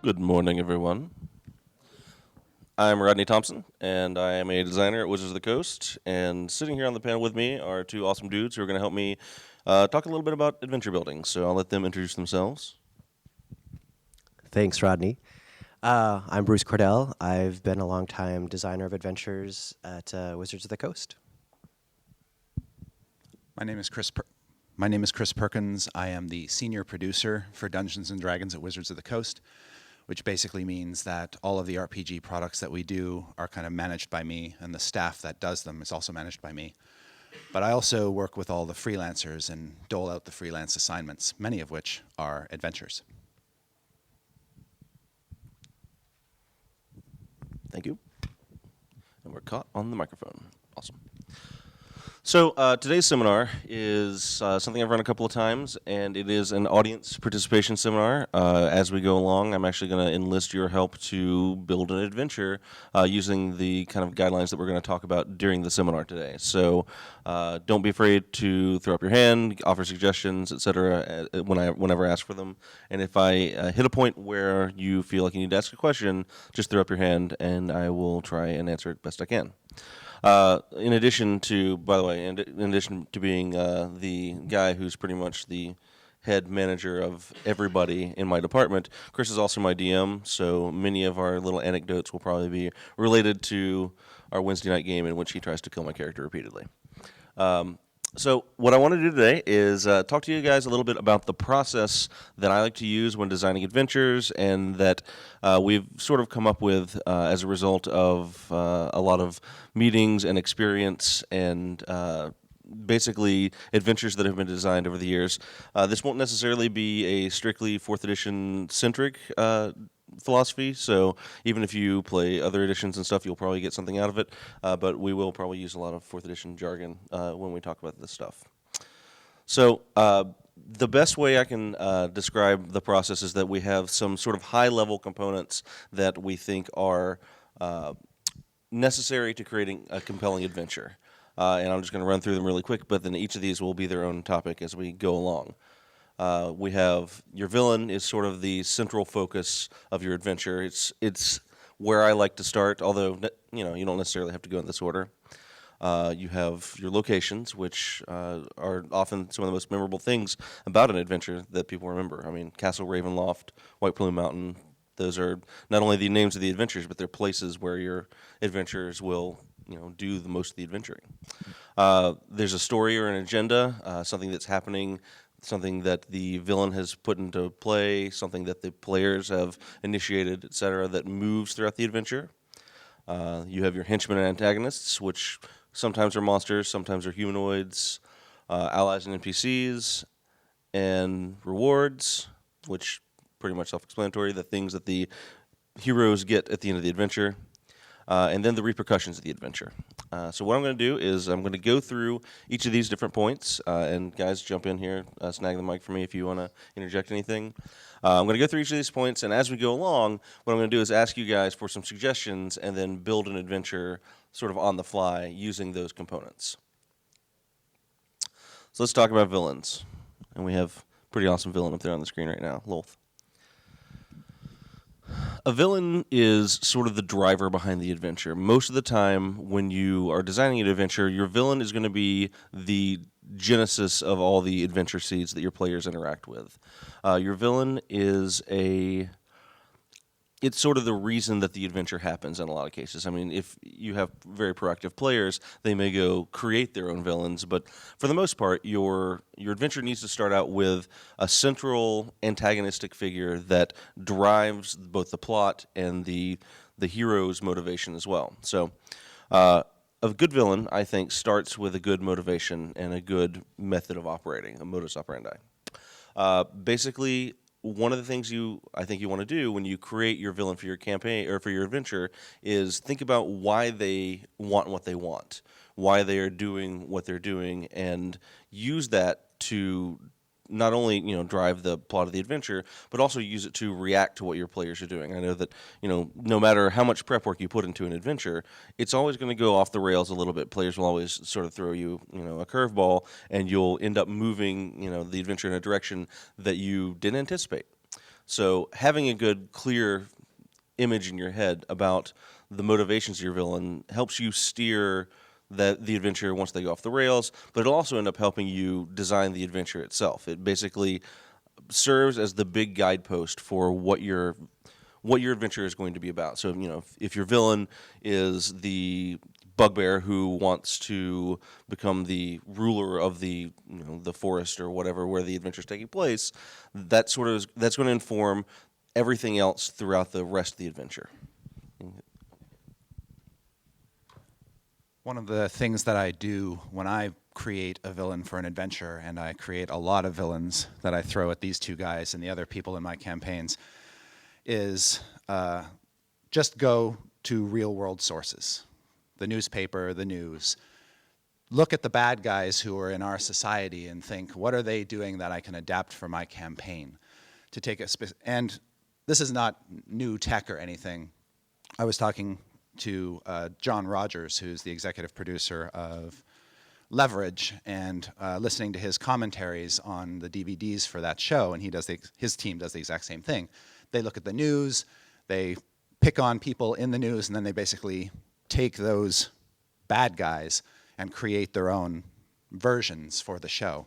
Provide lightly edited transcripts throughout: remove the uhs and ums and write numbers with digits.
Good morning, everyone. I'm Rodney Thompson, and I am a designer at Wizards of the Coast. And sitting here on the panel with me are two awesome dudes who are going to help me talk a little bit about adventure building. So I'll let them introduce themselves. Thanks, Rodney. I'm Bruce Cordell. I've been a longtime designer of adventures at Wizards of the Coast. My name is Chris Perkins. I am the senior producer for Dungeons and Dragons at Wizards of the Coast, which basically means that all of the RPG products that we do are kind of managed by me, and the staff that does them is also managed by me. But I also work with all the freelancers and dole out the freelance assignments, many of which are adventures. Thank you. And we're caught on the microphone. Awesome. So today's seminar is something I've run a couple of times, and it is an audience participation seminar. As we go along, I'm actually going to enlist your help to build an adventure using the kind of guidelines that we're going to talk about during the seminar today. So don't be afraid to throw up your hand, offer suggestions, etc. Whenever I ask for them. And if I hit a point where you feel like you need to ask a question, just throw up your hand, and I will try and answer it best I can. In addition to, by the way, in addition to being the guy who's pretty much the head manager of everybody in my department, Chris is also my DM, so many of our little anecdotes will probably be related to our Wednesday night game in which he tries to kill my character repeatedly. So what I want to do today is talk to you guys a little bit about the process that I like to use when designing adventures, and that we've sort of come up with as a result of a lot of meetings and experience and basically adventures that have been designed over the years. This won't necessarily be a strictly 4th edition centric philosophy, so even if you play other editions and stuff, you'll probably get something out of it, but we will probably use a lot of 4th edition jargon when we talk about this stuff. So the best way I can describe the process is that we have some sort of high-level components that we think are necessary to creating a compelling adventure. And I'm just going to run through them really quick, but then each of these will be their own topic as we go along. We have your villain is sort of the central focus of your adventure. It's where I like to start, although you don't necessarily have to go in this order. You have your locations, which are often some of the most memorable things about an adventure that people remember. I mean, Castle Ravenloft, White Plume Mountain. Those are not only the names of the adventures, but they're places where your adventurers will do the most of the adventuring. There's a story or an agenda, something that's happening, something that the villain has put into play, something that the players have initiated, etc., that moves throughout the adventure. You have your henchmen and antagonists, which sometimes are monsters, sometimes are humanoids, allies and NPCs, and rewards, which pretty much self-explanatory, the things that the heroes get at the end of the adventure. And then the repercussions of the adventure. So what I'm going to do is I'm going to go through each of these different points, and guys, jump in here, snag the mic for me if you want to interject anything. I'm going to go through each of these points, and as we go along, what I'm going to do is ask you guys for some suggestions and then build an adventure sort of on the fly using those components. So let's talk about villains. And we have a pretty awesome villain up there on the screen right now, Lolth. A villain is sort of the driver behind the adventure. Most of the time when you are designing an adventure, your villain is going to be the genesis of all the adventure seeds that your players interact with. Your villain is it's sort of the reason that the adventure happens in a lot of cases. I mean, if you have very proactive players, they may go create their own villains, but for the most part, your adventure needs to start out with a central antagonistic figure that drives both the plot and the hero's motivation as well. So a good villain, I think, starts with a good motivation and a good method of operating, a modus operandi. Basically, one of the things I think you want to do when you create your villain for your campaign or for your adventure is think about why they want what they want, why they are doing what they're doing, and use that to not only drive the plot of the adventure, but also use it to react to what your players are doing. I know that no matter how much prep work you put into an adventure, it's always going to go off the rails a little bit. Players will always sort of throw you a curveball, and you'll end up moving the adventure in a direction that you didn't anticipate. So having a good, clear image in your head about the motivations of your villain helps you steer the adventure once they go off the rails, but it'll also end up helping you design the adventure itself. It basically serves as the big guidepost for what your adventure is going to be about. So, if your villain is the bugbear who wants to become the ruler of the the forest or whatever where the adventure is taking place, that's going to inform everything else throughout the rest of the adventure. One of the things that I do when I create a villain for an adventure, and I create a lot of villains that I throw at these two guys and the other people in my campaigns, is just go to real-world sources. The newspaper, the news. Look at the bad guys who are in our society and think, what are they doing that I can adapt for my campaign? And this is not new tech or anything. I was talking to John Rogers, who's the executive producer of Leverage, and listening to his commentaries on the DVDs for that show, and his team does the exact same thing. They look at the news, they pick on people in the news, and then they basically take those bad guys and create their own versions for the show.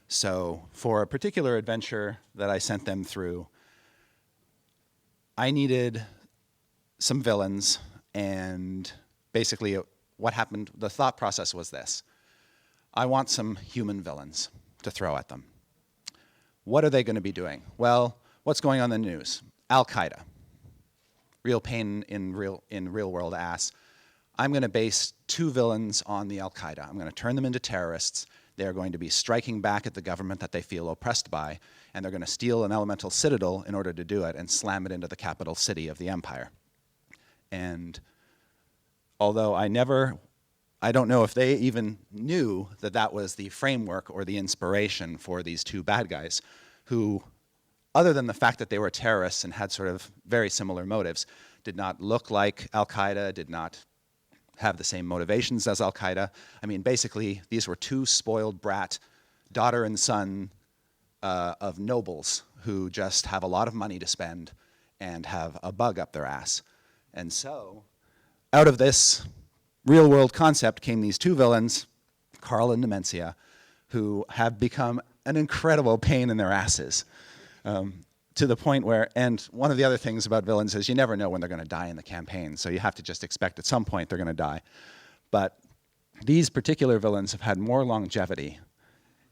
So for a particular adventure that I sent them through, I needed some villains, and basically what happened, the thought process was this. I want some human villains to throw at them. What are they going to be doing? Well, what's going on in the news? Al-Qaeda. Real pain in real world ass. I'm going to base two villains on the Al-Qaeda. I'm going to turn them into terrorists. They're going to be striking back at the government that they feel oppressed by, and they're going to steal an elemental citadel in order to do it and slam it into the capital city of the empire. And although I don't know if they even knew that that was the framework or the inspiration for these two bad guys who, other than the fact that they were terrorists and had sort of very similar motives, did not look like Al-Qaeda, did not have the same motivations as Al-Qaeda. I mean, basically, these were two spoiled brat, daughter and son of nobles who just have a lot of money to spend and have a bug up their ass. And so, out of this real-world concept came these two villains, Carl and Nemencia, who have become an incredible pain in their asses. To the point where, and one of the other things about villains is you never know when they're going to die in the campaign, so you have to just expect at some point they're going to die. But these particular villains have had more longevity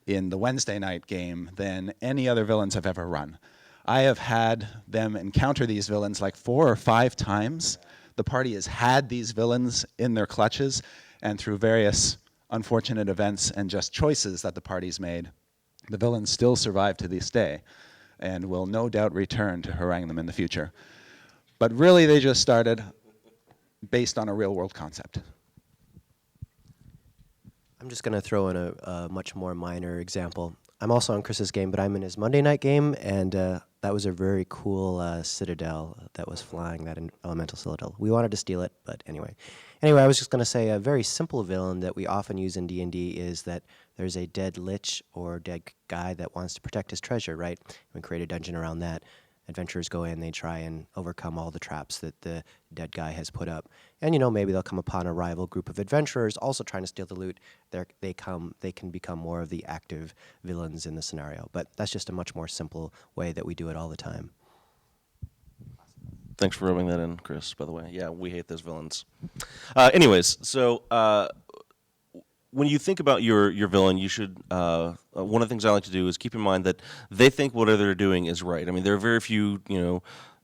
in the Wednesday night game than any other villains I've ever run. I have had them encounter these villains like 4 or 5 times. The party has had these villains in their clutches, and through various unfortunate events and just choices that the party's made, the villains still survive to this day and will no doubt return to harangue them in the future. But really, they just started based on a real-world concept. I'm just going to throw in a much more minor example. I'm also on Chris's game, but I'm in his Monday night game, and that was a very cool citadel that was flying, that elemental citadel. We wanted to steal it, but anyway. Anyway, I was just going to say a very simple villain that we often use in D&D is that there's a dead lich or dead guy that wants to protect his treasure, right? We create a dungeon around that. Adventurers go in, they try and overcome all the traps that the dead guy has put up. And, maybe they'll come upon a rival group of adventurers also trying to steal the loot. They can become more of the active villains in the scenario. But that's just a much more simple way that we do it all the time. Thanks for rubbing that in, Chris, by the way. Yeah, we hate those villains. Anyways, so when you think about your villain, you should, one of the things I like to do is keep in mind that they think whatever they're doing is right. I mean, there are very few,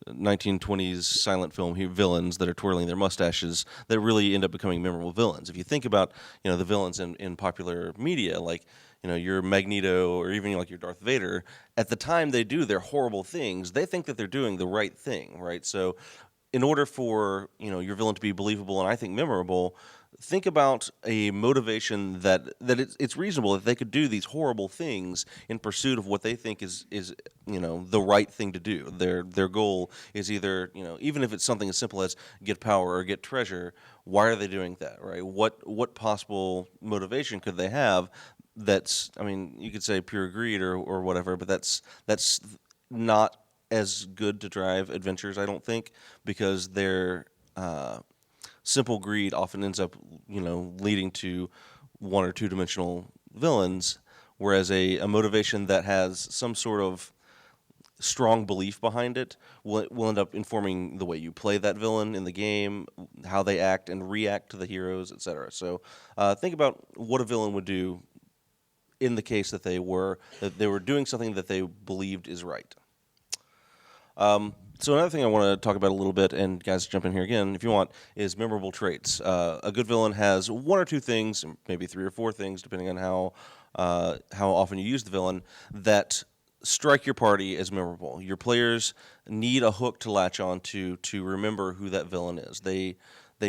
1920s silent film villains that are twirling their mustaches that really end up becoming memorable villains. If you think about, the villains in popular media, like, your Magneto or even like your Darth Vader, at the time they do their horrible things, they think that they're doing the right thing, right? So in order for, your villain to be believable and I think memorable, think about a motivation that it's reasonable that they could do these horrible things in pursuit of what they think is the right thing to do. Their goal is either, even if it's something as simple as get power or get treasure, why are they doing that, right? What possible motivation could they have that's, you could say pure greed or whatever, but that's not as good to drive adventures, I don't think, because their simple greed often ends up, leading to one or two dimensional villains, whereas a motivation that has some sort of strong belief behind it will end up informing the way you play that villain in the game, how they act and react to the heroes, etc. So think about what a villain would do in the case that they were doing something that they believed is right. So another thing I want to talk about a little bit, and guys jump in here again if you want, is memorable traits. A good villain has one or two things, maybe three or four things, depending on how often you use the villain, that strike your party as memorable. Your players need a hook to latch on to remember who that villain is. They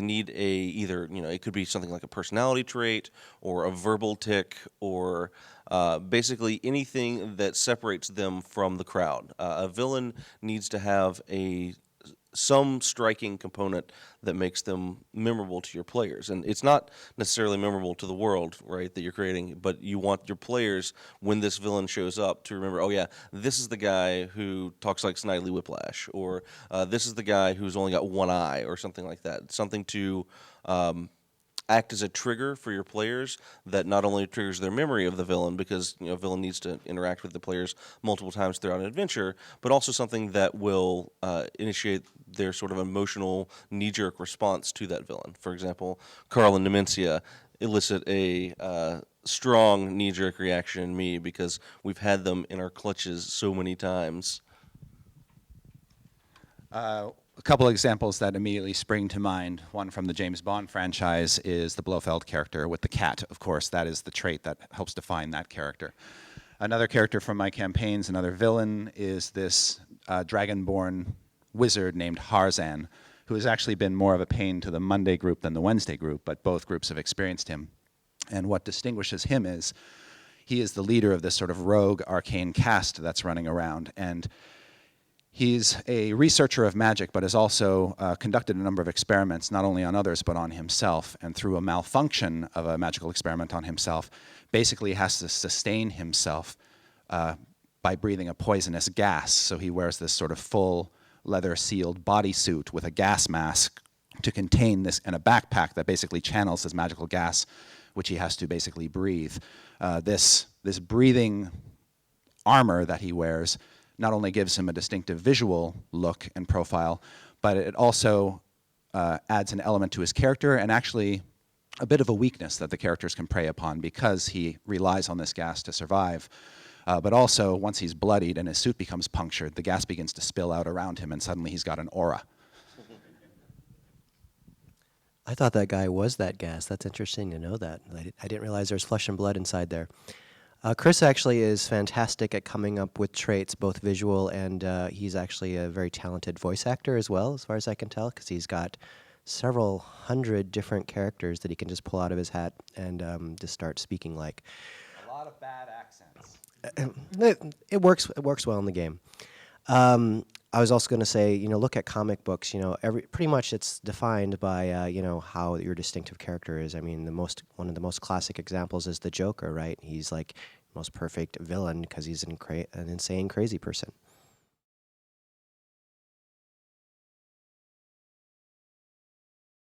need either, it could be something like a personality trait or a verbal tick or basically anything that separates them from the crowd. A villain needs to have some striking component that makes them memorable to your players. And it's not necessarily memorable to the world, right, that you're creating, but you want your players, when this villain shows up, to remember, oh yeah, this is the guy who talks like Snidely Whiplash, or this is the guy who's only got one eye, or something like that. Something to act as a trigger for your players that not only triggers their memory of the villain, because a villain needs to interact with the players multiple times throughout an adventure, but also something that will initiate their sort of emotional knee-jerk response to that villain. For example, Carl and Nemencia elicit a strong knee-jerk reaction in me because we've had them in our clutches so many times. A couple examples that immediately spring to mind. One from the James Bond franchise is the Blofeld character with the cat, of course. That is the trait that helps define that character. Another character from my campaigns, another villain, is this dragonborn wizard named Harzan, who has actually been more of a pain to the Monday group than the Wednesday group, but both groups have experienced him. And what distinguishes him is he is the leader of this sort of rogue arcane caste that's running around. And he's a researcher of magic, but has also conducted a number of experiments, not only on others, but on himself. And through a malfunction of a magical experiment on himself, basically has to sustain himself by breathing a poisonous gas. So he wears this sort of full leather-sealed bodysuit with a gas mask to contain this, and a backpack that basically channels this magical gas, which he has to basically breathe. This breathing armor that he wears not only gives him a distinctive visual look and profile, but it also adds an element to his character and actually a bit of a weakness that the characters can prey upon because he relies on this gas to survive. But also, once he's bloodied and his suit becomes punctured, the gas begins to spill out around him, and suddenly he's got an aura. I thought that guy was that gas. That's interesting to know that. I didn't realize there's flesh and blood inside there. Chris actually is fantastic at coming up with traits, both visual and he's actually a very talented voice actor as well, as far as I can tell, because he's got several hundred different characters that he can just pull out of his hat and just start speaking like. A lot of bad accents. It works well in the game. I was also going to say, look at comic books. Pretty much it's defined by, how your distinctive character is. I mean, one of the most classic examples is the Joker, right? He's like the most perfect villain because he's an insane, crazy person.